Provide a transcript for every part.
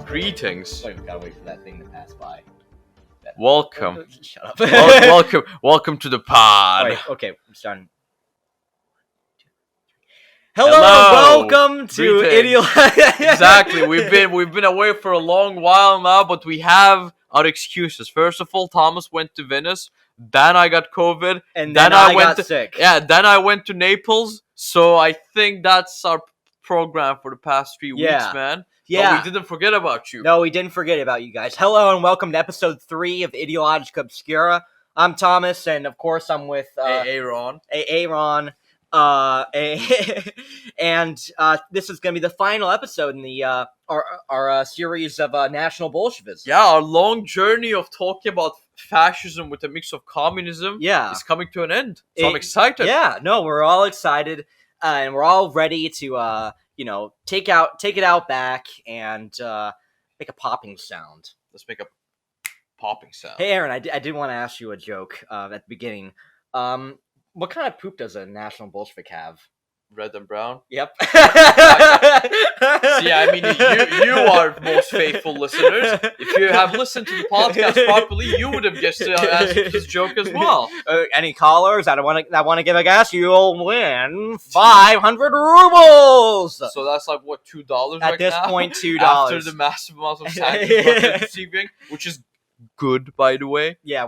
Greetings. Wait, we gotta wait for that thing to pass by. Welcome. Shut up. Welcome to the pod. Wait, okay, I'm starting. Hello, and welcome to Ideological. Exactly. We've been away for a long while now, but we have our excuses. First of all, Thomas went to Venice. Then I got COVID, and then I got sick. Yeah, then I went to Naples. So I think that's our program for the past 3 weeks, man. Yeah. But we didn't forget about you. No, we didn't forget about you guys. Hello and welcome to episode 3 of Ideologica Obscura. I'm Thomas, and of course I'm with Eren. And this is going to be the final episode in the our series of National Bolshevism. Yeah, our long journey of talking about fascism with a mix of communism is coming to an end. So I'm excited. Yeah, no, we're all excited, and we're all ready to take it out back and make a popping sound. Let's make a popping sound. Hey, Eren, I did want to ask you a joke at the beginning. What kind of poop does a National Bolshevik have? Red and brown? Yep. See, I mean, you are most faithful listeners. If you have listened to the podcast properly, you would have guessed his joke as well. Any callers that want to give a guess, you'll win 500 rubles. So that's like what, $2 at this now? point? $2 after the massive amount of taxes receiving, which is good, by the way. Yeah,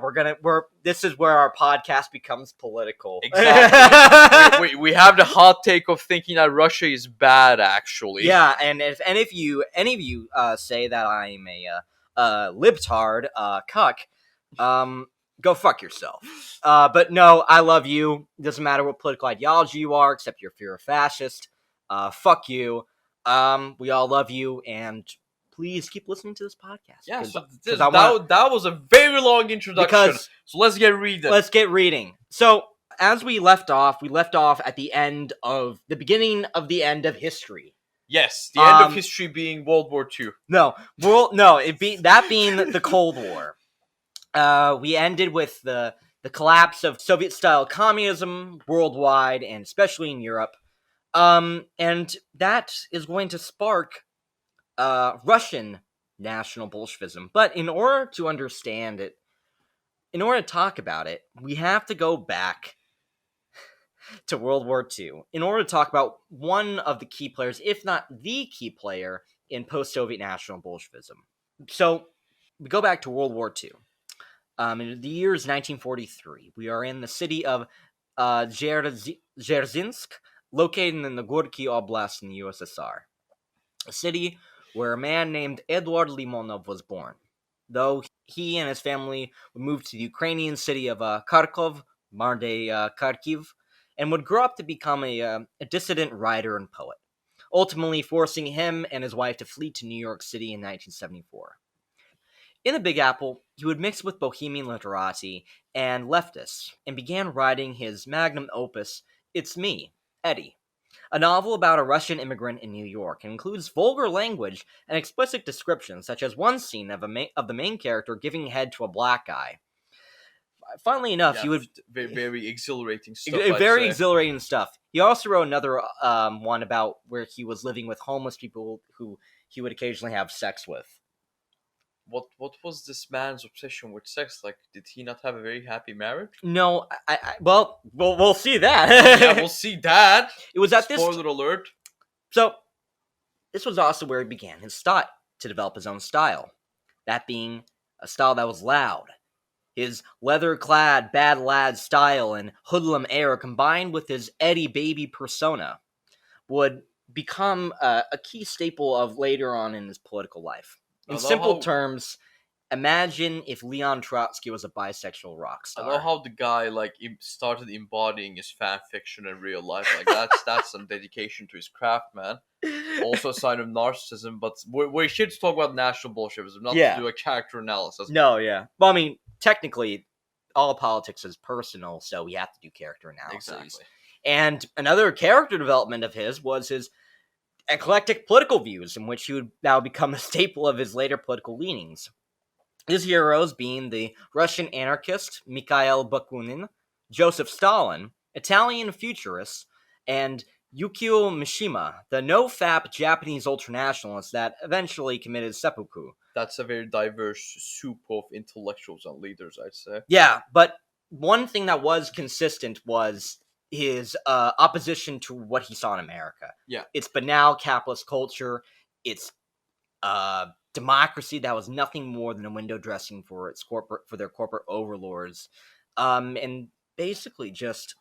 this is where our podcast becomes political. Exactly. we have the hot take of thinking that Russia is bad, actually. Yeah, and if any of you say that I'm a libtard, cuck, go fuck yourself. But no, I love you. Doesn't matter what political ideology you are, except if you're a fascist. Fuck you. We all love you, and please keep listening to this podcast. Yeah, that was a very long introduction. So let's get reading. Let's get reading. So as we left off at the end of the beginning of the end of history. Yes, the end of history being World War II. That being the Cold War. We ended with the collapse of Soviet-style communism worldwide and especially in Europe. And that is going to spark Russian National Bolshevism. But in order to understand it, in order to talk about it, we have to go back to World War II in order to talk about one of the key players, if not the key player, in post-Soviet National Bolshevism. So, we go back to World War II. In the year is 1943. We are in the city of Ressurgence, located in the Gorky Oblast in the USSR. A city where a man named Eduard Limonov was born, though he and his family would move to the Ukrainian city of Kharkov, Kharkiv, and would grow up to become a dissident writer and poet, ultimately forcing him and his wife to flee to New York City in 1974. In the Big Apple, he would mix with bohemian literati and leftists, and began writing his magnum opus, It's Me, Eddie, a novel about a Russian immigrant in New York, and includes vulgar language and explicit descriptions, such as one scene of the main character giving head to a black guy. Funnily enough, he would very exhilarating stuff. Exhilarating stuff. He also wrote another one about where he was living with homeless people who he would occasionally have sex with. What was this man's obsession with sex? Like, did he not have a very happy marriage? No, well, we'll see that. Yeah, we'll see that. It was at Spoiler alert. So, this was also where he began his style, to develop his own style. That being a style that was loud. His leather-clad, bad lad style and hoodlum air, combined with his Eddie baby persona, would become a key staple of later on in his political life. In simple terms, Imagine if Leon Trotsky was a bisexual rock I star. love how the guy like started embodying his fan fiction in real life. Like that's some dedication to his craft, man. Also a sign of narcissism. But we should talk about National Bolshevism, not Yeah. to do a character analysis. No, yeah. Well, I mean, technically, all politics is personal, so we have to do character analyses. Exactly. And another character development of his was his eclectic political views, in which he would now become a staple of his later political leanings. His heroes being the Russian anarchist Mikhail Bakunin, Joseph Stalin, Italian futurists, and Yukio Mishima, the no-fap Japanese ultranationalist that eventually committed seppuku. That's a very diverse soup of intellectuals and leaders, I'd say. Yeah, but one thing that was consistent was his opposition to what he saw in America. Yeah. It's banal capitalist culture. It's democracy that was nothing more than a window dressing for their corporate overlords, and basically just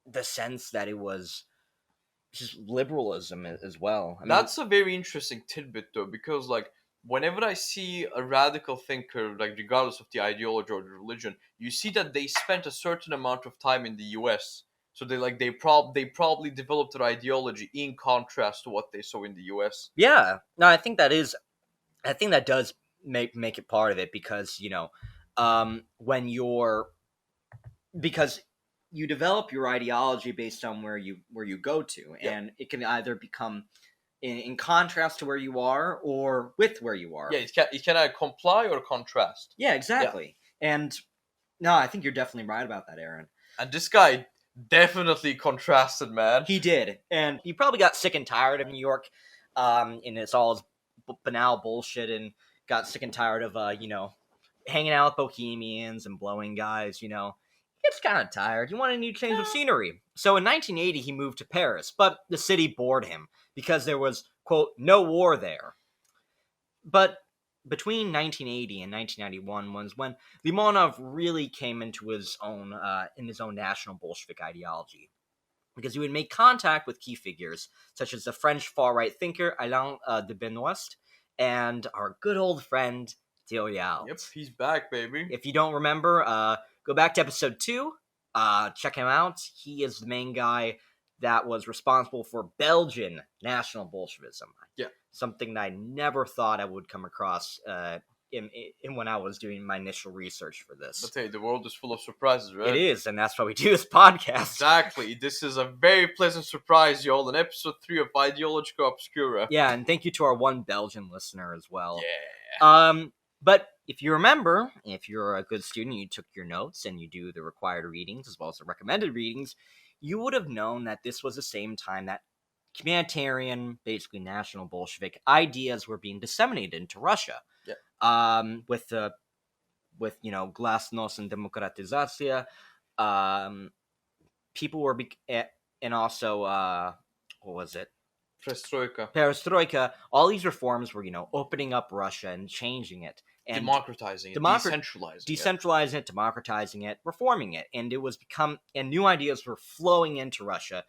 the sense that it was just liberalism as well. I mean, That's a very interesting tidbit, though, because like whenever I see a radical thinker, like regardless of the ideology or the religion, you see that they spent a certain amount of time in the U.S. So they probably developed their ideology in contrast to what they saw in the U.S. yeah, no, I think that does make it part of it because when you're because you develop your ideology based on where you go to, Yeah. and it can either become in contrast to where you are or with where you are. Yeah, it can either comply or contrast. Yeah, exactly. And no, I think you're definitely right about that, Eren. And this guy definitely contrasted, man. He did, and he probably got sick and tired of New York, and it's all his banal bullshit, and got sick and tired of hanging out with bohemians and blowing guys. He gets kind of tired. You want a new change of scenery. So in 1980, he moved to Paris, but the city bored him because there was, quote, no war there. But between 1980 and 1991 was when Limonov really came into his own in his own National Bolshevik ideology, because he would make contact with key figures such as the French far-right thinker Alain de Benoist and our good old friend Titular. Yep, he's back, baby. If you don't remember, go back to episode 2. Check him out. He is the main guy that was responsible for Belgian National Bolshevism. Yeah. Something that I never thought I would come across in when I was doing my initial research for this. But hey, the world is full of surprises, right? It is, and that's why we do this podcast. Exactly. This is a very pleasant surprise, y'all, in episode 3 of Ideologica Obscura. Yeah, and thank you to our one Belgian listener as well. Yeah. But if you remember, if you're a good student, you took your notes and you do the required readings as well as the recommended readings, you would have known that this was the same time that communitarian, basically National Bolshevik ideas were being disseminated into Russia. Yeah. With Glasnost and Demokratizatsiya, people were and also what was it? Perestroika. All these reforms were, opening up Russia and changing it. And democratizing it, decentralizing it, democratizing it, reforming it, and it was and new ideas were flowing into Russia,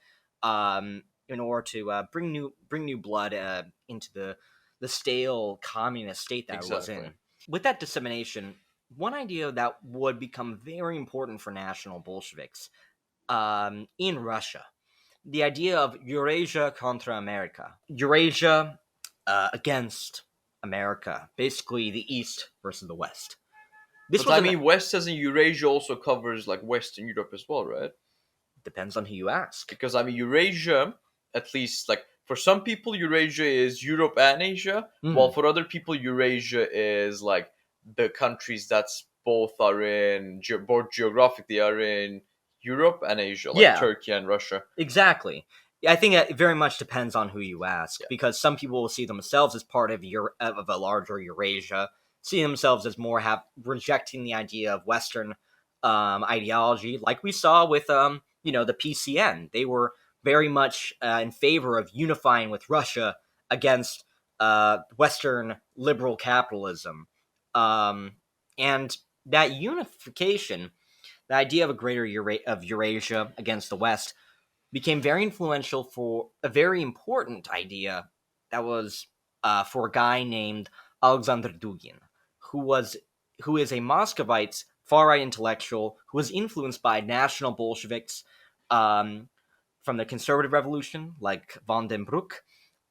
in order to bring new blood into the stale communist state that it was in. With that dissemination, one idea that would become very important for National Bolsheviks in Russia, the idea of Eurasia contra America, Eurasia against America, basically the East versus the West. West as in Eurasia also covers like Western Europe as well, right? Depends on who you ask. Because Eurasia, at least like for some people, Eurasia is Europe and Asia, while for other people, Eurasia is like the countries that's both geographically are in Europe and Asia, like Turkey and Russia. Exactly. I think it very much depends on who you ask, because some people will see themselves as part of a larger Eurasia, see themselves as more rejecting the idea of Western ideology, like we saw with the PCN. They were very much in favor of unifying with Russia against Western liberal capitalism, and that unification, the idea of a greater Eurasia against the West, became very influential for a very important idea that was for a guy named Alexander Dugin, who is a Muscovite far-right intellectual who was influenced by National Bolsheviks from the Conservative Revolution, like von den Bruck,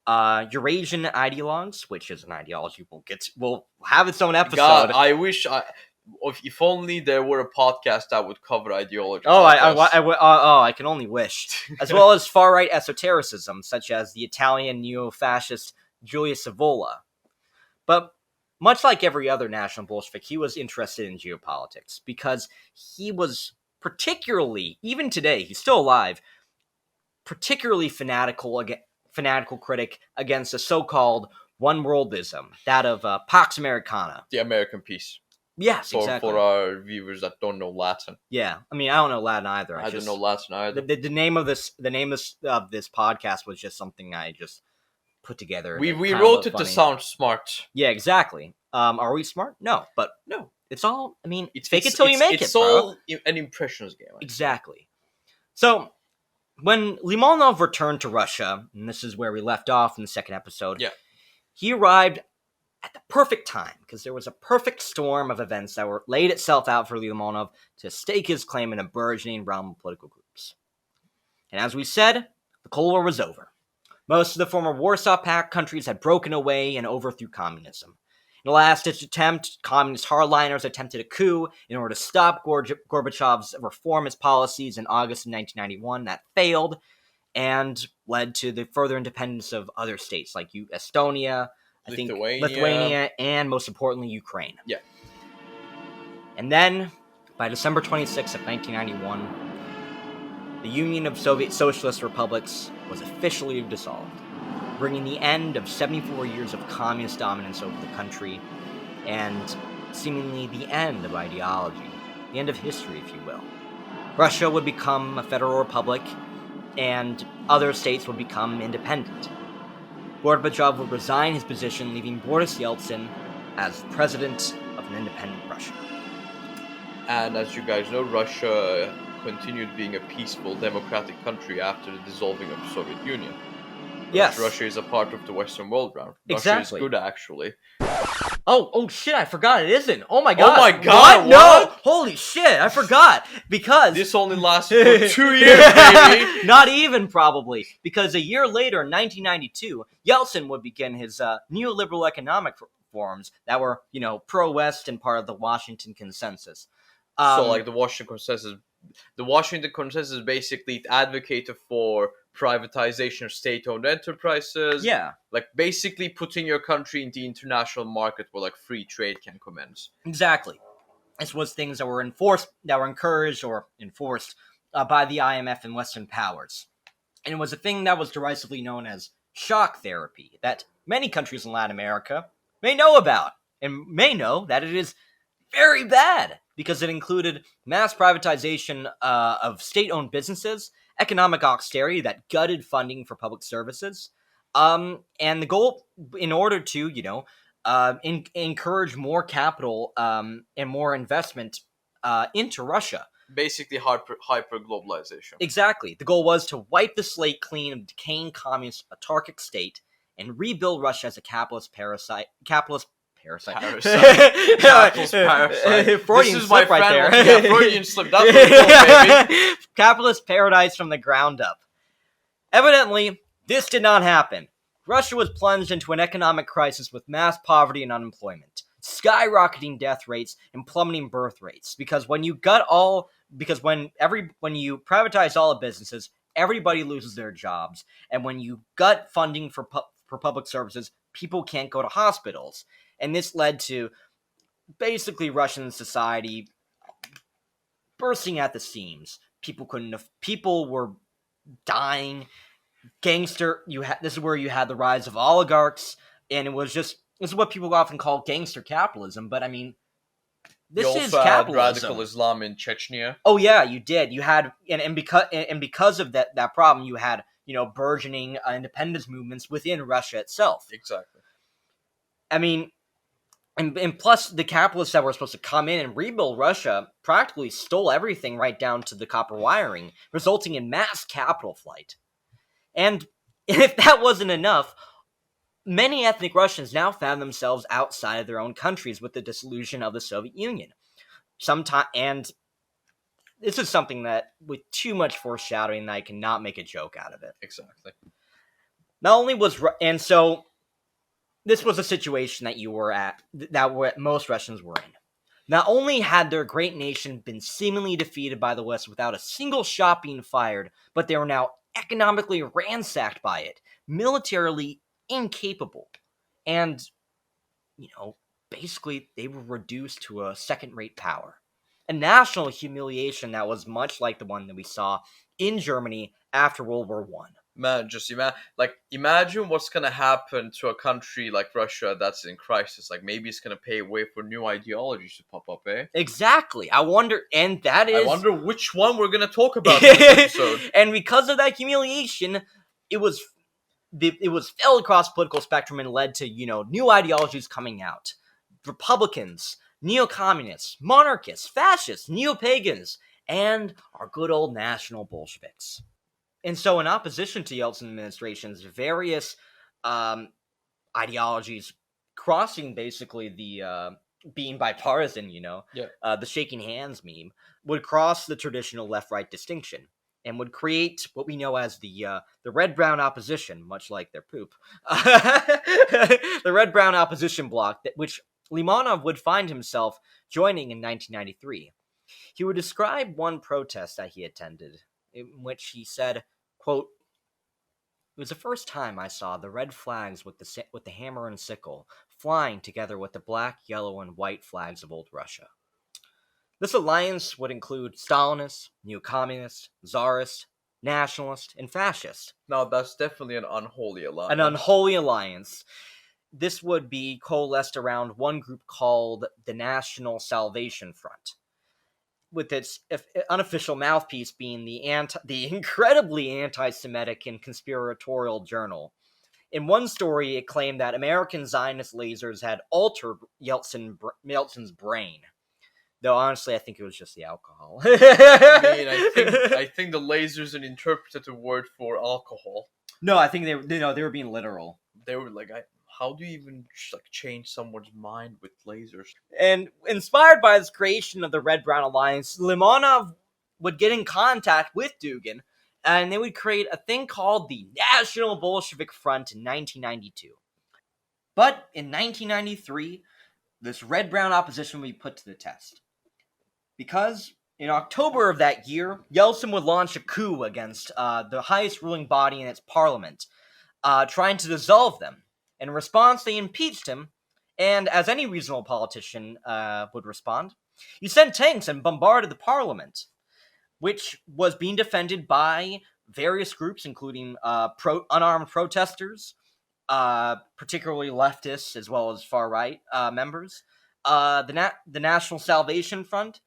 Eurasian ideologues, which is an ideology we'll have its own episode. God, I wish if only there were a podcast that would cover ideology. I can only wish. As well as far-right esotericism, such as the Italian neo-fascist Julius Evola. But much like every other National Bolshevik, he was interested in geopolitics because he was particularly, even today, he's still alive, particularly fanatical critic against the so-called one-worldism, that of Pax Americana. The American peace. Yes, exactly. For our viewers that don't know Latin. Yeah, I mean, I don't know Latin either. I don't know Latin either. The name of this podcast was just something I just put together. We wrote it to sound smart. Yeah, exactly. Are we smart? No, but no. It's all. I mean, fake it till you make it. It's all an impressions game. Exactly. So when Limonov returned to Russia, and this is where we left off in the second episode, he arrived at the perfect time, because there was a perfect storm of events that were laid itself out for Limonov to stake his claim in a burgeoning realm of political groups. And as we said, the Cold War was over. Most of the former Warsaw Pact countries had broken away and overthrew communism. In a last-ditch attempt, communist hardliners attempted a coup in order to stop Gorbachev's reformist policies in August of 1991. That failed and led to the further independence of other states like Estonia, Lithuania, and most importantly, Ukraine. Yeah. And then, by December 26th of 1991, the Union of Soviet Socialist Republics was officially dissolved, bringing the end of 74 years of communist dominance over the country, and seemingly the end of ideology, the end of history, if you will. Russia would become a federal republic, and other states would become independent. Gorbachev would resign his position, leaving Boris Yeltsin as president of an independent Russia. And as you guys know, Russia continued being a peaceful, democratic country after the dissolving of the Soviet Union. Yes. Russia is a part of the Western world now. Exactly. Russia is good, actually. Oh shit, I forgot it isn't. Oh my god. Oh my god, what? No! Holy shit, I forgot. Because this only lasted for 2 years, baby! Not even, probably. Because a year later, in 1992, Yeltsin would begin his neoliberal economic reforms that were, pro-West and part of the Washington Consensus. So, like, the Washington Consensus basically advocated for privatization of state-owned enterprises. Yeah. Like, basically putting your country in the international market where, like, free trade can commence. Exactly. This was things that were encouraged or enforced by the IMF and Western powers. And it was a thing that was derisively known as shock therapy, that many countries in Latin America may know about, and may know that it is very bad, because it included mass privatization of state-owned businesses, economic austerity that gutted funding for public services, and the goal, in order to, encourage more capital and more investment into Russia. Basically hyper-globalization. Exactly. The goal was to wipe the slate clean of decaying communist autarkic state and rebuild Russia as a capitalist parasite. Capitalist parasite. Freudian this is slip my right friend. there. Yeah, Freudian slip. That's what it's called, baby. Capitalist paradise from the ground up. Evidently, this did not happen. Russia was plunged into an economic crisis with mass poverty and unemployment, skyrocketing death rates and plummeting birth rates. Because when you privatize all the businesses, everybody loses their jobs, and when you gut funding for public services, people can't go to hospitals. And this led to basically Russian society bursting at the seams. People were dying. This is where you had the rise of oligarchs, and this is what people often call gangster capitalism. But I mean, this is capitalism. Radical Islam in Chechnya. Oh yeah, you did. You had and because of that problem, you had burgeoning independence movements within Russia itself. Exactly. I mean, and plus the capitalists that were supposed to come in and rebuild Russia practically stole everything right down to the copper wiring, resulting in mass capital flight. And if that wasn't enough, many ethnic Russians now found themselves outside of their own countries with the dissolution of the Soviet Union. And this is something that, with too much foreshadowing, I cannot make a joke out of it. Exactly. Not only was, and so this was a situation that most Russians were in. Not only had their great nation been seemingly defeated by the West without a single shot being fired, but they were now economically ransacked by it, militarily incapable, and, basically they were reduced to a second-rate power. A national humiliation that was much like the one that we saw in Germany after World War I. Man, imagine what's gonna happen to a country like Russia that's in crisis. Like, maybe it's gonna pave way for new ideologies to pop up, eh? Exactly. I wonder which one we're gonna talk about in this episode. And because of that humiliation, it was fell across political spectrum and led to, new ideologies coming out. Republicans, neo-communists, monarchists, fascists, neo-pagans, and our good old National Bolsheviks. And so, in opposition to Yeltsin administration's various ideologies crossing basically the being bipartisan, the shaking hands meme, would cross the traditional left-right distinction and would create what we know as the red-brown opposition, much like their poop. The red-brown opposition bloc, which Limonov would find himself joining in 1993. He would describe one protest that he attended, in which he said, quote, "It was the first time I saw the red flags with the hammer and sickle flying together with the black, yellow, and white flags of old Russia." This alliance would include Stalinists, neo-communists, Tsarists, nationalists, and fascists. Now, that's definitely an unholy alliance. An unholy alliance. This would be coalesced around one group called the National Salvation Front, with its unofficial mouthpiece being the incredibly anti-Semitic and conspiratorial Journal. In one story, it claimed that American Zionist lasers had altered Yeltsin's brain. Though honestly, I think it was just the alcohol. I think the laser's an interpretative word for alcohol. No, I think they were being literal. They were like, how do you even change someone's mind with lasers? And inspired by his creation of the Red-Brown Alliance, Limonov would get in contact with Dugin, and they would create a thing called the National Bolshevik Front in 1992. But in 1993, this red-brown opposition would be put to the test. Because in October of that year, Yeltsin would launch a coup against the highest ruling body in its parliament, trying to dissolve them. In response, they impeached him, and as any reasonable politician would respond, he sent tanks and bombarded the parliament, which was being defended by various groups, including unarmed protesters, particularly leftists as well as far-right members, the National Salvation Front,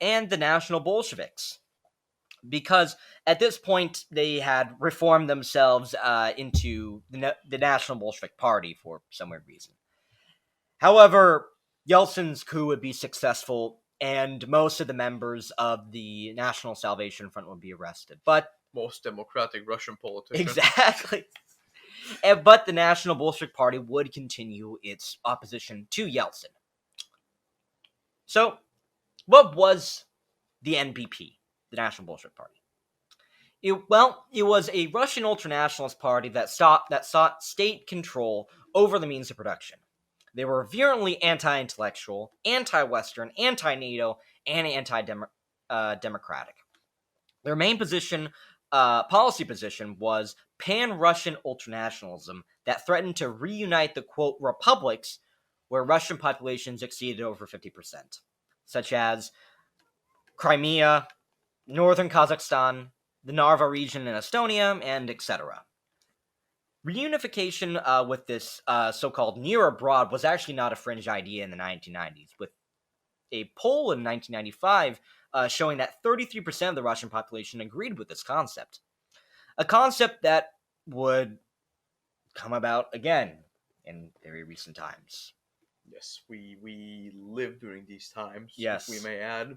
and the National Bolsheviks. Because at this point, they had reformed themselves into the National Bolshevik Party for some weird reason. However, Yeltsin's coup would be successful, and most of the members of the National Salvation Front would be arrested. But most democratic Russian politician. Exactly. But the National Bolshevik Party would continue its opposition to Yeltsin. So, what was the NBP, the National Bolshevik Party? It was a Russian ultranationalist party that sought state control over the means of production. They were virulently anti-intellectual, anti-Western, anti-NATO, and anti-democratic. Their main policy position was pan-Russian ultranationalism that threatened to reunite the, quote, republics where Russian populations exceeded over 50%, such as Crimea, northern Kazakhstan, the Narva region in Estonia, and etc. Reunification with this so-called near abroad was actually not a fringe idea in the 1990s, with a poll in 1995 showing that 33% of the Russian population agreed with this concept. A concept that would come about again in very recent times. Yes, we live during these times, yes, if we may add.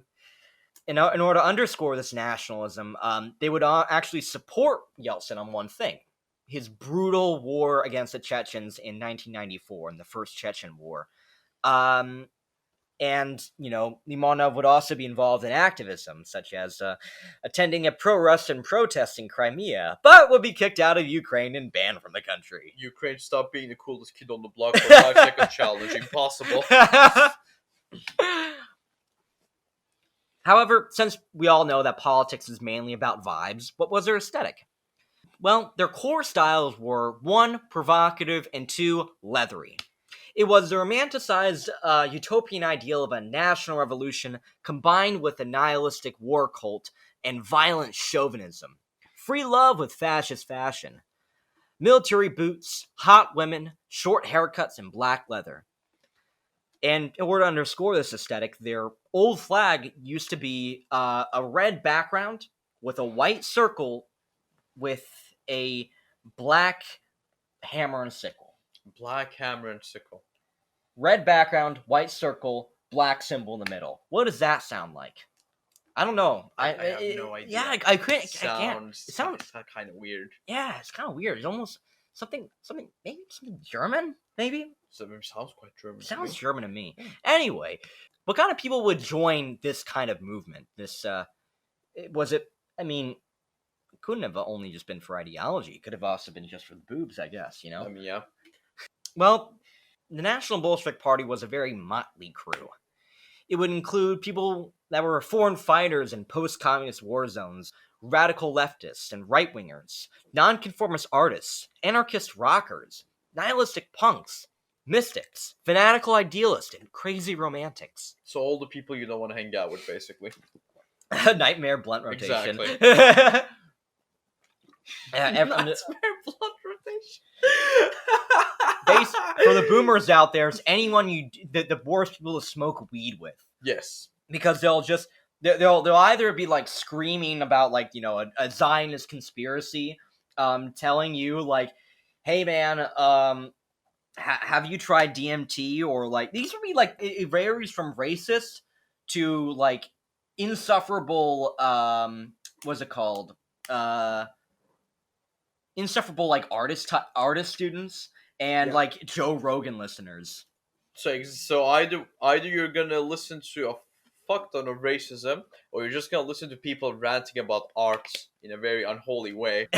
In order to underscore this nationalism, they would actually support Yeltsin on one thing. his brutal war against the Chechens in 1994, in the First Chechen War. And, Limonov would also be involved in activism, such as attending a pro-Russian protest in Crimea, but would be kicked out of Ukraine and banned from the country. Ukraine, stop being the coolest kid on the block for a 5-second challenge. Impossible. However, since we all know that politics is mainly about vibes, what was their aesthetic? Well, their core styles were 1, provocative, and 2, leathery. It was the romanticized utopian ideal of a national revolution combined with a nihilistic war cult and violent chauvinism. Free love with fascist fashion. Military boots, hot women, short haircuts, and black leather. And in order to underscore this aesthetic, their old flag used to be a red background with a white circle with a black hammer and sickle. Black hammer and sickle. Red background, white circle, black symbol in the middle. What does that sound like? I don't know. I have no idea. Yeah, I can't. It sounds kind of weird. Yeah, it's kind of weird. It's almost something, maybe something German, maybe? Sounds quite German. Sounds German to me. Anyway, what kind of people would join this kind of movement? Couldn't have only just been for ideology. It could have also been just for the boobs, I guess, I mean, yeah. Well, the National Bolshevik Party was a very motley crew. It would include people that were foreign fighters in post-communist war zones, radical leftists and right-wingers, nonconformist artists, anarchist rockers, nihilistic punks, mystics, fanatical idealists, and crazy romantics. So all the people you don't want to hang out with, basically. Nightmare blunt rotation. Exactly. Nightmare blunt rotation. For the boomers out there, it's anyone the worst people to smoke weed with. Yes. Because they'll either be like screaming about like, a Zionist conspiracy, telling you like, hey man, have you tried DMT? Or like, these would be like, it varies from racist to like insufferable, what's it called? Insufferable like artist students and like Joe Rogan listeners. So either you're gonna listen to a fuck ton of racism, or you're just gonna listen to people ranting about art in a very unholy way.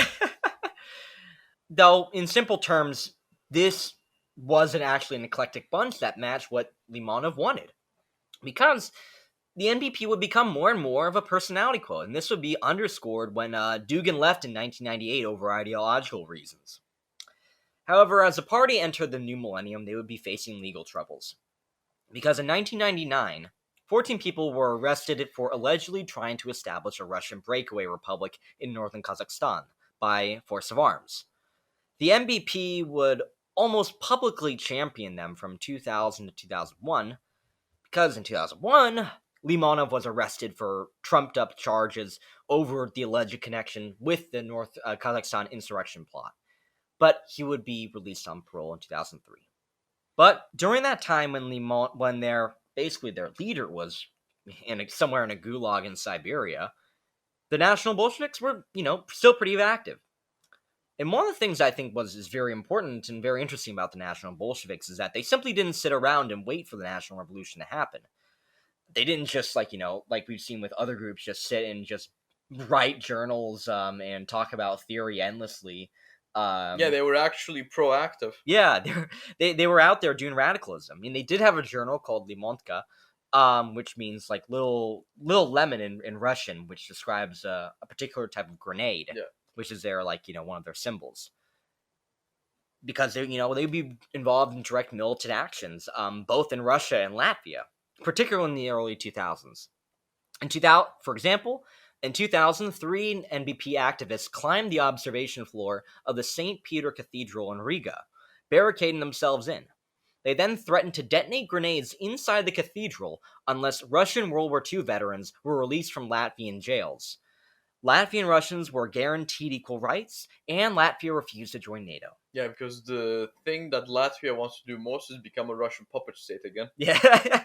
Though, in simple terms, this wasn't actually an eclectic bunch that matched what Limonov wanted. Because the NBP would become more and more of a personality cult, and this would be underscored when Dugin left in 1998 over ideological reasons. However, as the party entered the new millennium, they would be facing legal troubles. Because in 1999, 14 people were arrested for allegedly trying to establish a Russian breakaway republic in northern Kazakhstan by force of arms. The NBP would almost publicly champion them from 2000 to 2001, because in 2001, Limonov was arrested for trumped-up charges over the alleged connection with the North Kazakhstan insurrection plot. But he would be released on parole in 2003. But during that time when their leader was somewhere in a gulag in Siberia, the National Bolsheviks were, still pretty active. And one of the things I think is very important and very interesting about the National Bolsheviks is that they simply didn't sit around and wait for the National Revolution to happen. They didn't just, like we've seen with other groups, just sit and just write journals and talk about theory endlessly. They were actually proactive. Yeah, they were out there doing radicalism. I mean, they did have a journal called Limonka, which means like little lemon in Russian, which describes a particular type of grenade, which is their one of their symbols. Because they'd be involved in direct militant actions, both in Russia and Latvia, particularly in the early 2000s. For example, in 2003, NBP activists climbed the observation floor of the St. Peter Cathedral in Riga, barricading themselves in. They then threatened to detonate grenades inside the cathedral unless Russian World War II veterans were released from Latvian jails. Latvian Russians were guaranteed equal rights, and Latvia refused to join NATO. Yeah, because the thing that Latvia wants to do most is become a Russian puppet state again. Yeah.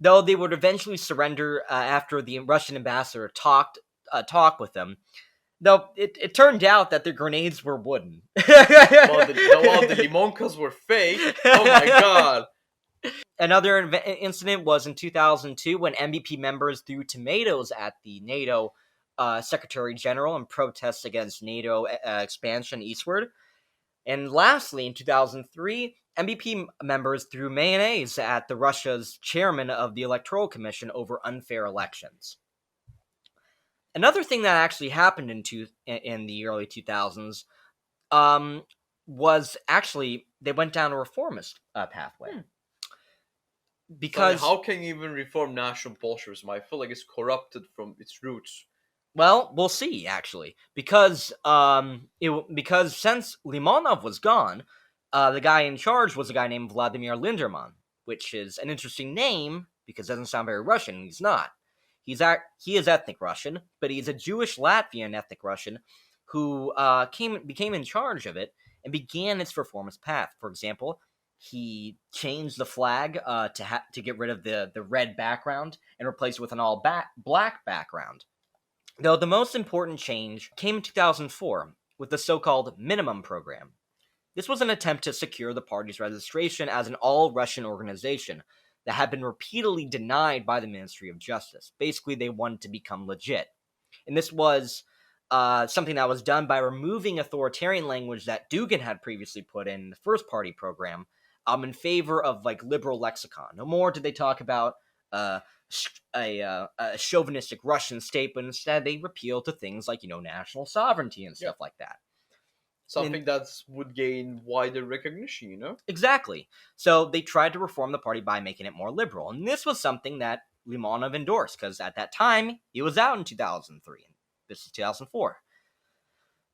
Though they would eventually surrender after the Russian ambassador talked with them. Though it turned out that the grenades were wooden. The limonkas were fake. Oh my god. Another incident was in 2002 when MBP members threw tomatoes at the NATO Secretary General in protest against NATO expansion eastward. And lastly, in 2003, MBP members threw mayonnaise at the Russia's chairman of the Electoral Commission over unfair elections. Another thing that actually happened in the early 2000s was actually they went down a reformist pathway. Because how can you even reform National Bolshevism? I feel like it's corrupted from its roots. Well, we'll see actually, because since Limonov was gone, the guy in charge was a guy named Vladimir Linderman, which is an interesting name because it doesn't sound very Russian. He's not. He is ethnic Russian, but he's a Jewish Latvian ethnic Russian who became in charge of it and began its reformist path. For example, he changed the flag to get rid of the red background and replace it with an all black background. Though the most important change came in 2004 with the so-called Minimum Program. This was an attempt to secure the party's registration as an all-Russian organization that had been repeatedly denied by the Ministry of Justice. Basically, they wanted to become legit. And this was something that was done by removing authoritarian language that Dugin had previously put in the first party program in favor of liberal lexicon. No more did they talk about a chauvinistic Russian state, but instead they repealed to things like national sovereignty and stuff like that. Something that would gain wider recognition, Exactly. So they tried to reform the party by making it more liberal, and this was something that Limonov endorsed because at that time he was out in 2003, and this is 2004.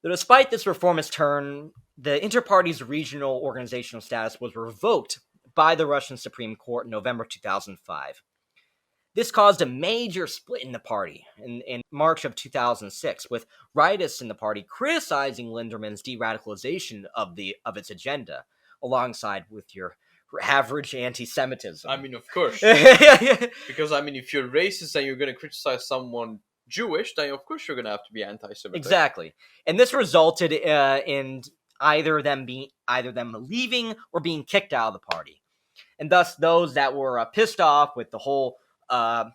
But despite this reformist turn, the Interparty's regional organizational status was revoked by the Russian Supreme Court in November 2005. This caused a major split in the party in March of 2006, with rightists in the party criticizing Linderman's de-radicalization of its agenda, alongside with your average anti-Semitism. I mean, of course. Because, if you're racist and you're going to criticize someone Jewish, then of course you're going to have to be anti-Semitic. Exactly. And this resulted in either them leaving or being kicked out of the party. And thus, those that were pissed off with the whole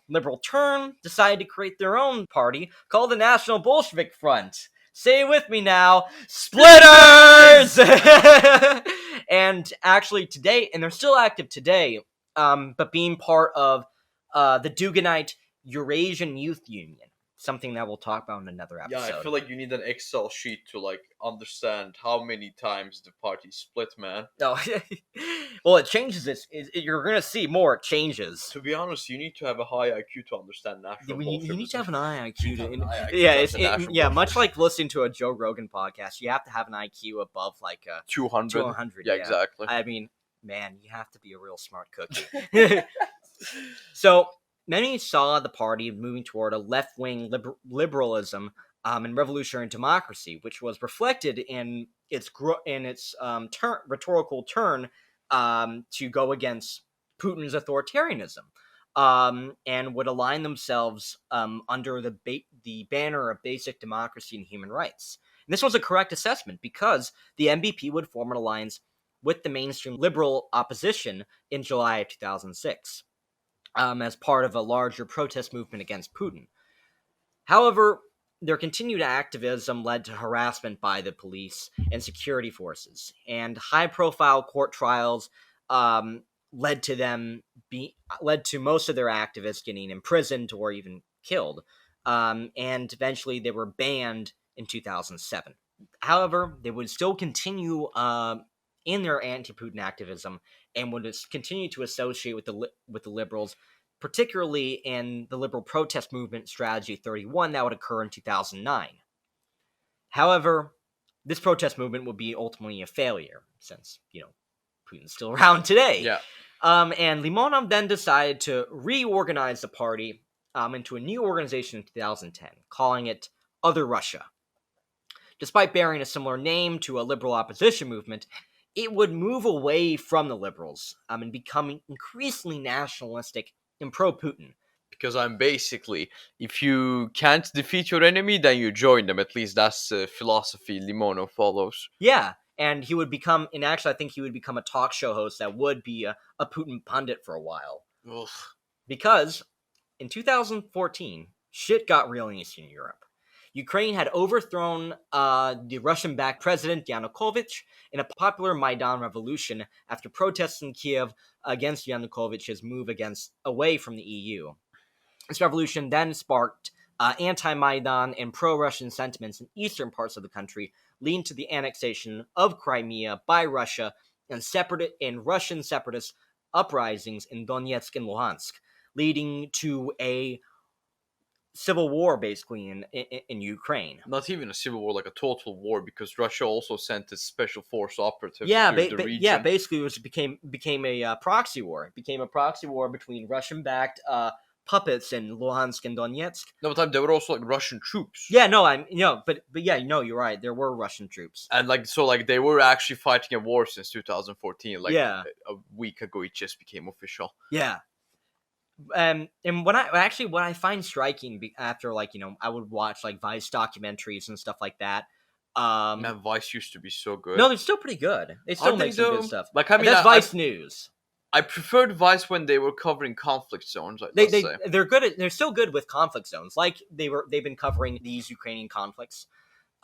liberal turn decided to create their own party called the National Bolshevik Front. Say it with me now, splitters! And actually today, and they're still active today, but being part of the Duganite Eurasian Youth Union. Something that we'll talk about in another episode. Yeah, I feel like you need an Excel sheet to understand how many times the party split, man. No, well, it changes. You're gonna see more. It changes. To be honest, you need to have a high IQ to understand National Bolshevism. You need to have an high IQ. Yeah, much like listening to a Joe Rogan podcast, you have to have an IQ above 200. 200. Yeah, exactly. I mean, man, you have to be a real smart cookie. So. Many saw the party moving toward a left-wing liberalism and revolutionary democracy, which was reflected in its rhetorical turn to go against Putin's authoritarianism, and would align themselves under the banner of basic democracy and human rights. And this was a correct assessment because the MBP would form an alliance with the mainstream liberal opposition in July of 2006. As part of a larger protest movement against Putin. However, their continued activism led to harassment by the police and security forces, and high-profile court trials led to most of their activists getting imprisoned or even killed, and eventually they were banned in 2007. However, they would still continue in their anti-Putin activism and would continue to associate with the liberals, particularly in the liberal protest movement Strategy 31 that would occur in 2009. However, this protest movement would be ultimately a failure since, Putin's still around today. Yeah. And Limonov then decided to reorganize the party into a new organization in 2010, calling it Other Russia. Despite bearing a similar name to a liberal opposition movement, it would move away from the liberals and become increasingly nationalistic and pro-Putin, Because I'm basically, if you can't defeat your enemy, then you join them. At least that's the philosophy Limonov follows. Yeah, and he would become, and actually I think he would become a talk show host that would be a Putin pundit for a while. Ugh. Because in 2014, shit got real in Eastern Europe. Ukraine had overthrown the Russian-backed president Yanukovych in a popular Maidan revolution after protests in Kiev against Yanukovych's move away from the EU. This revolution then sparked anti-Maidan and pro-Russian sentiments in eastern parts of the country, leading to the annexation of Crimea by Russia and Russian separatist uprisings in Donetsk and Luhansk, leading to a civil war basically in Ukraine. Not even a civil war, like a total war, because Russia also sent its special force operatives Yeah, to the region. yeah. Basically, it became a proxy war. It became a proxy war between Russian-backed puppets in Luhansk and Donetsk. No, but there were also like Russian troops. Yeah, no, but yeah, no, you're right. There were Russian troops, And they were actually fighting a war since 2014. Like Yeah. a week ago, it just became official. yeah. And what I find striking after I would watch like Vice documentaries and stuff like that. Man, Vice used to be so good. No, they're still pretty good. They still Aren't make they, some though? good stuff. Like, I mean, that's Vice News. I preferred Vice when they were covering conflict zones. They're good. They're still good with conflict zones. Like they've been covering these Ukrainian conflicts.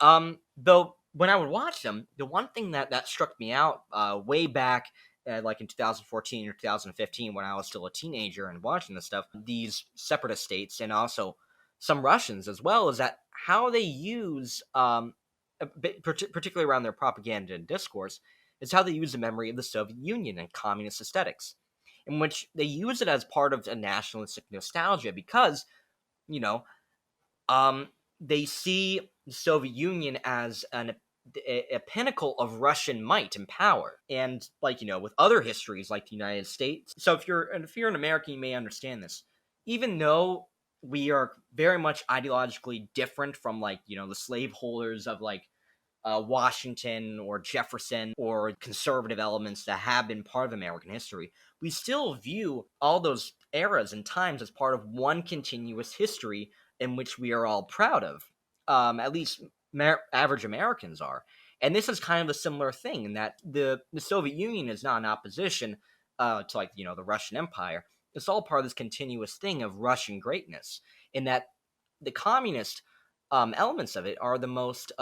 Though when I would watch them, the one thing that struck me out way back, like in 2014 or 2015, when I was still a teenager and watching this stuff, these separatist states and also some Russians as well, is that how they use, particularly around their propaganda and discourse, is how they use the memory of the Soviet Union and communist aesthetics, in which they use it as part of a nationalistic nostalgia because, they see the Soviet Union as a pinnacle of Russian might and power, and with other histories like the United States. So if you're an American, you may understand this. Even though we are very much ideologically different from the slaveholders of Washington or Jefferson or conservative elements that have been part of American history, we still view all those eras and times as part of one continuous history in which we are all proud of. At least average Americans are. And this is kind of a similar thing in that the Soviet Union is not in opposition to the Russian Empire. It's all part of this continuous thing of Russian greatness, in that the communist elements of it are the most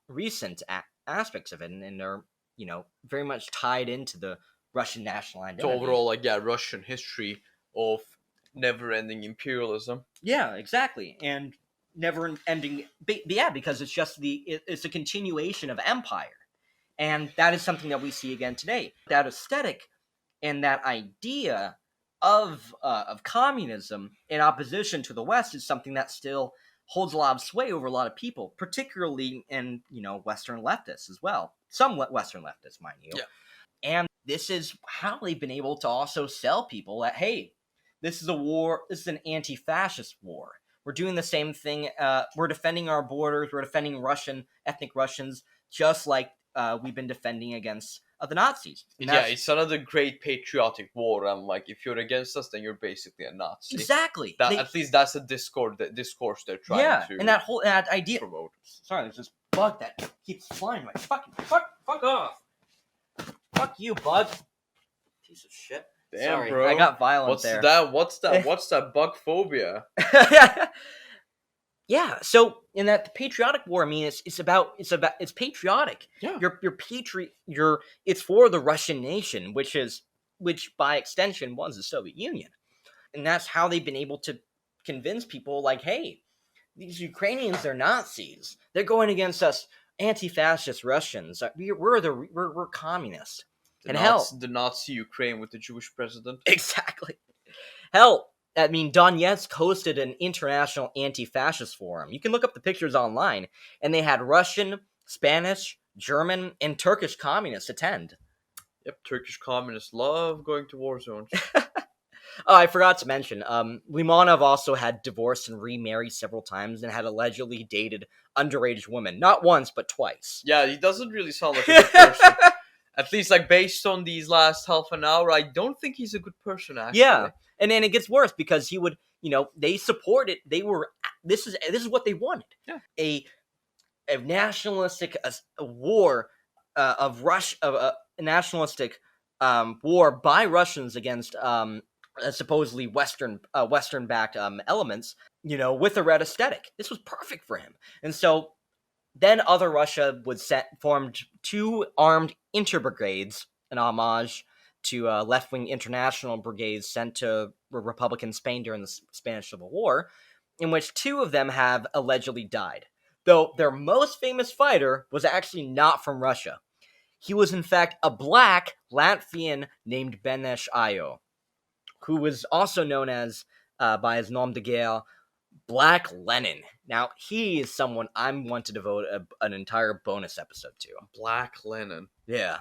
recent aspects of it, and they're very much tied into the Russian national identity. So overall, Russian history of never-ending imperialism. Yeah, exactly, and never-ending. Yeah, because it's just it's a continuation of empire, and that is something that we see again today. That aesthetic and that idea of communism in opposition to the West is something that still holds a lot of sway over a lot of people, particularly in Western leftists as well. Some Western leftists, mind you. Yeah. And this is how they've been able to also sell people that, hey, this is a war. This is an anti-fascist war. We're doing the same thing. We're defending our borders. We're defending ethnic Russians, just like we've been defending against the Nazis. Yeah, it's another great patriotic war, and if you're against us, then you're basically a Nazi. Exactly. At least that's a discourse they're trying to. And that idea. Promote. Sorry, there's this bug that keeps flying. Fuck off. Fuck you, bug. Piece of shit. Damn, Sorry, bro. I got violent there. What's that bug phobia? Yeah, so in that patriotic war, I mean, it's patriotic. Yeah. It's for the Russian nation, which by extension was the Soviet Union, and that's how they've been able to convince people hey, these Ukrainians, they're Nazis. They're going against us, anti-fascist Russians. We're communists. The Nazi Ukraine with the Jewish president. Exactly. Hell, I mean, Donetsk hosted an international anti-fascist forum. You can look up the pictures online, and they had Russian, Spanish, German, and Turkish communists attend. Yep, Turkish communists love going to war zones. Oh, I forgot to mention, Limonov also had divorced and remarried several times and had allegedly dated underage women. Not once, but twice. Yeah, he doesn't really sound like a good person. At least, based on these last half an hour, I don't think he's a good person, actually. Yeah, and then it gets worse because he would they supported. They were this is what they wanted. Yeah. A nationalistic war of a nationalistic war by Russians against supposedly Western backed elements, with a red aesthetic. This was perfect for him, and so then other Russia formed two armed interbrigades, an homage to left-wing international brigades sent to Republican Spain during the Spanish Civil War, in which two of them have allegedly died. Though their most famous fighter was actually not from Russia. He was in fact a black Latvian named Benesh Ayo, who was also known as, by his nom de guerre, Black Lenin. Now, he is someone I'm want to devote an entire bonus episode to. Black Lenin. Yeah.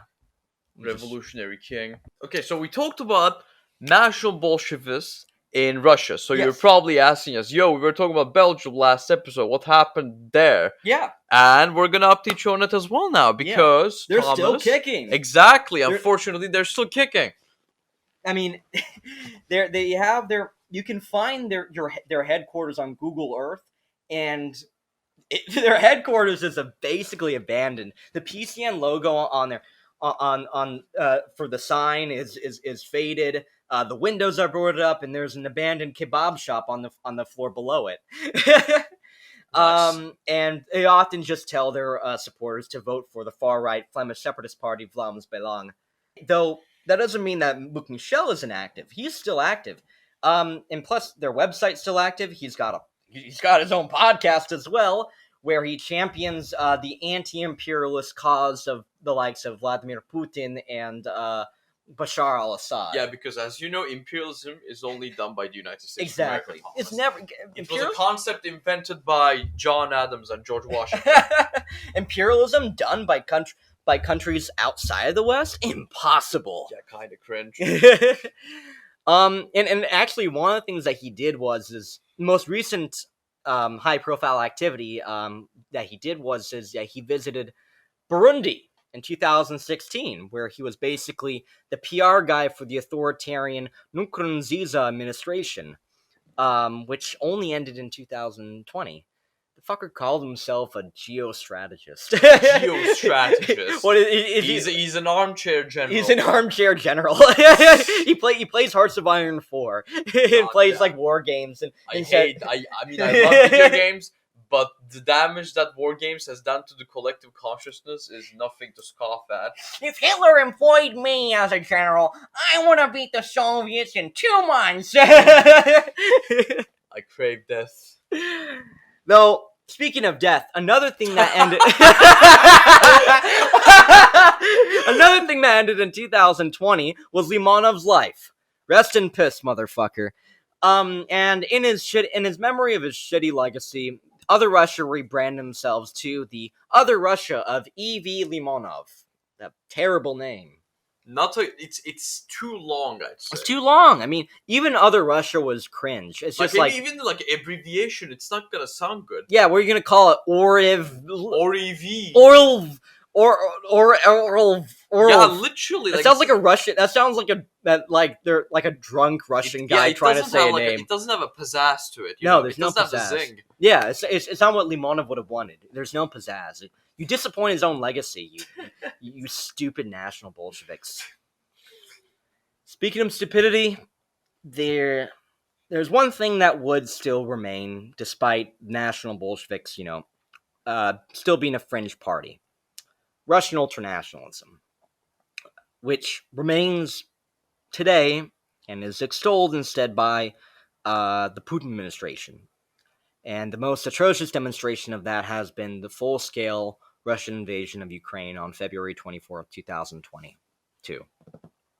Revolutionary king. Okay, so we talked about National Bolshevists in Russia. So you're Yes. probably asking us, we were talking about Belgium last episode. What happened there? Yeah. And we're gonna update you on it as well now because They're Thomas, still kicking. Exactly. Unfortunately, they're still kicking. I mean, you can find their headquarters on Google Earth, and their headquarters is basically abandoned. The PCN logo on there for the sign is faded. The windows are boarded up, and there's an abandoned kebab shop on the floor below it. Nice. And they often just tell their supporters to vote for the far-right Flemish separatist party Vlaams Belang. Though that doesn't mean that Luc Michel isn't active. He's still active. And plus, their website's still active. He's got his own podcast as well, where he champions the anti-imperialist cause of the likes of Vladimir Putin and Bashar al-Assad. Yeah, because as you know, imperialism is only done by the United States. Exactly. Of America, It's never. It was a concept invented by John Adams and George Washington. Imperialism done by countries outside of the West? Impossible. Yeah, kind of cringe. And actually, one of the things that he did was his most recent high profile activity that he did was that he visited Burundi in 2016, where he was basically the PR guy for the authoritarian Nkurunziza administration, which only ended in 2020. The fucker called himself a geostrategist. Geostrategist. He's an armchair general. He's an armchair general. he plays Hearts of Iron 4 and plays like war games. And I love video games, but the damage that war games has done to the collective consciousness is nothing to scoff at. If Hitler employed me as a general, I want to beat the Soviets in 2 months. I crave death. Though, speaking of death, another thing that ended in 2020 was Limonov's life. Rest in piss, motherfucker. And in his memory of his shitty legacy, Other Russia rebranded themselves to the Other Russia of E.V. Limonov. That terrible name. It's too long, I'd say. It's too long. I mean, even Other Russia was cringe. It's just even abbreviation, it's not gonna sound good. Yeah, what are you gonna call it? Oriv. Orv. Or Yeah, literally. It sounds like a Russian. That sounds like they're like a drunk Russian guy trying to say a name. It doesn't have a pizzazz to it. There's no pizzazz. It doesn't have the zing. Yeah, it's not what Limonov would have wanted. There's no pizzazz. You disappoint his own legacy. You stupid National Bolsheviks. Speaking of stupidity, there's one thing that would still remain despite National Bolsheviks, still being a fringe party. Russian ultranationalism, which remains today and is extolled instead by the Putin administration. And the most atrocious demonstration of that has been the full-scale Russian invasion of Ukraine on February 24th, 2022.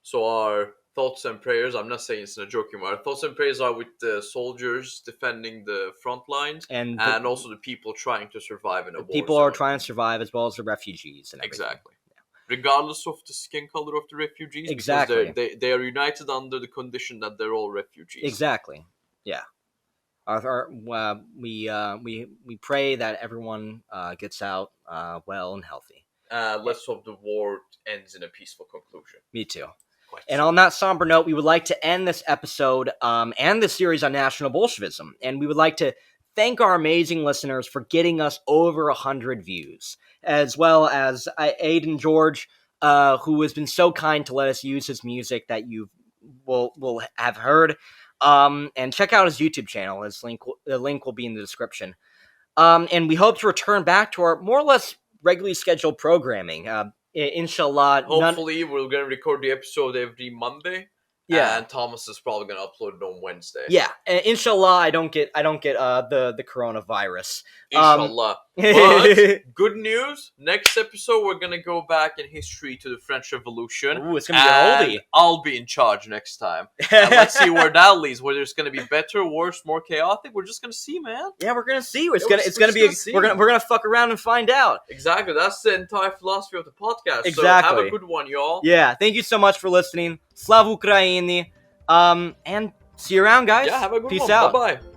So our thoughts and prayers, I'm not saying it's in a joking way, our thoughts and prayers are with the soldiers defending the front lines and also the people trying to survive in a war. People are trying to survive as well as the refugees and everything. Exactly. Yeah. Regardless of the skin color of the refugees. Exactly. Because they are united under the condition that they're all refugees. Exactly. Yeah. We pray that everyone gets out well and healthy. Let's hope the war ends in a peaceful conclusion. Me too. And on that somber note, we would like to end this episode and this series on National Bolshevism. And we would like to thank our amazing listeners for getting us over 100 views, as well as Aiden George, who has been so kind to let us use his music that you will have heard. And check out his YouTube channel. The link will be in the description. And we hope to return back to our more or less regularly scheduled programming. Inshallah. Hopefully, we're going to record the episode every Monday. Yeah. And Thomas is probably going to upload it on Wednesday. Yeah. Inshallah, I don't get the coronavirus. Inshallah. But good news. Next episode, we're going to go back in history to the French Revolution. Ooh, it's going to be an oldie. I'll be in charge next time. And let's see where that leads. Whether it's going to be better, worse, more chaotic. We're just going to see, man. Yeah, we're going to see. We're going to fuck around and find out. Exactly. That's the entire philosophy of the podcast. Exactly. So have a good one, y'all. Yeah. Thank you so much for listening. Slava Ukraini. And see you around, guys. Yeah, have a good one. Peace out. Bye-bye.